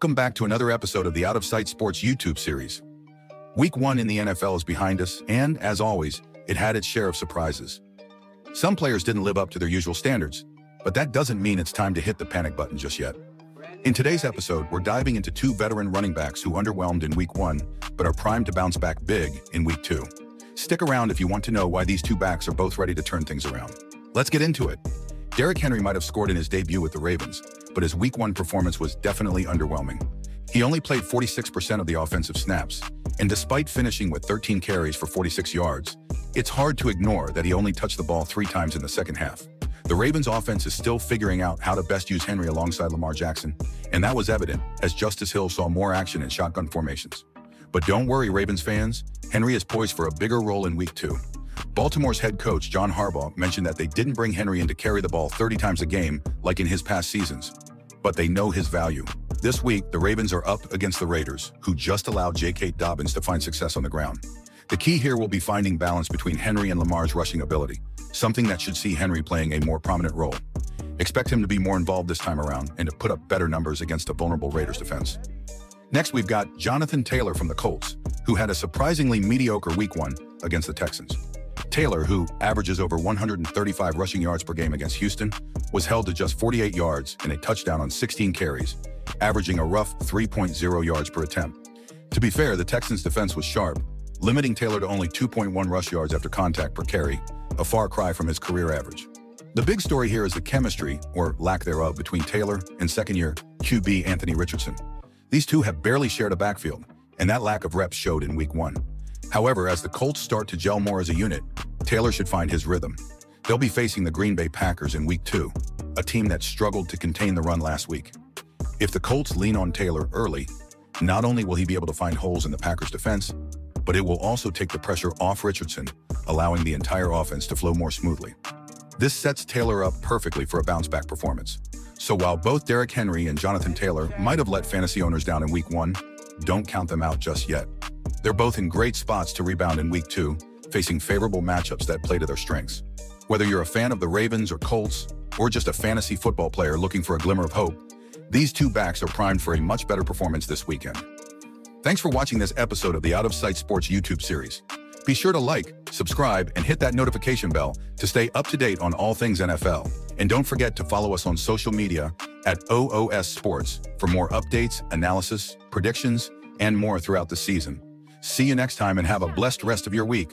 Welcome back to another episode of the Out of Sight Sports YouTube series. Week 1 in the NFL is behind us, and, as always, it had its share of surprises. Some players didn't live up to their usual standards, but that doesn't mean it's time to hit the panic button just yet. In today's episode, we're diving into two veteran running backs who underwhelmed in Week 1, but are primed to bounce back big in Week 2. Stick around if you want to know why these two backs are both ready to turn things around. Let's get into it. Derrick Henry might have scored in his debut with the Ravens, but his Week 1 performance was definitely underwhelming. He only played 46% of the offensive snaps, and despite finishing with 13 carries for 46 yards, it's hard to ignore that he only touched the ball 3 times in the second half. The Ravens offense is still figuring out how to best use Henry alongside Lamar Jackson, and that was evident as Justice Hill saw more action in shotgun formations. But don't worry, Ravens fans, Henry is poised for a bigger role in Week 2. Baltimore's head coach John Harbaugh mentioned that they didn't bring Henry in to carry the ball 30 times a game like in his past seasons, but they know his value. This week, the Ravens are up against the Raiders, who just allowed J.K. Dobbins to find success on the ground. The key here will be finding balance between Henry and Lamar's rushing ability, something that should see Henry playing a more prominent role. Expect him to be more involved this time around and to put up better numbers against a vulnerable Raiders defense. Next, we've got Jonathan Taylor from the Colts, who had a surprisingly mediocre Week 1 against the Texans. Taylor, who averages over 135 rushing yards per game against Houston, was held to just 48 yards and a touchdown on 16 carries, averaging a rough 3.0 yards per attempt. To be fair, the Texans' defense was sharp, limiting Taylor to only 2.1 rush yards after contact per carry, a far cry from his career average. The big story here is the chemistry, or lack thereof, between Taylor and second-year QB Anthony Richardson. These two have barely shared a backfield, and that lack of reps showed in Week 1. However, as the Colts start to gel more as a unit, Taylor should find his rhythm. They'll be facing the Green Bay Packers in Week 2, a team that struggled to contain the run last week. If the Colts lean on Taylor early, not only will he be able to find holes in the Packers' defense, but it will also take the pressure off Richardson, allowing the entire offense to flow more smoothly. This sets Taylor up perfectly for a bounce-back performance. So while both Derrick Henry and Jonathan Taylor might have let fantasy owners down in Week 1, don't count them out just yet. They're both in great spots to rebound in Week 2, facing favorable matchups that play to their strengths. Whether you're a fan of the Ravens or Colts, or just a fantasy football player looking for a glimmer of hope, these two backs are primed for a much better performance this weekend. Thanks for watching this episode of the Out of Sight Sports YouTube series. Be sure to like, subscribe, and hit that notification bell to stay up to date on all things NFL. And don't forget to follow us on social media at OOS Sports for more updates, analysis, predictions, and more throughout the season. See you next time and have a blessed rest of your week.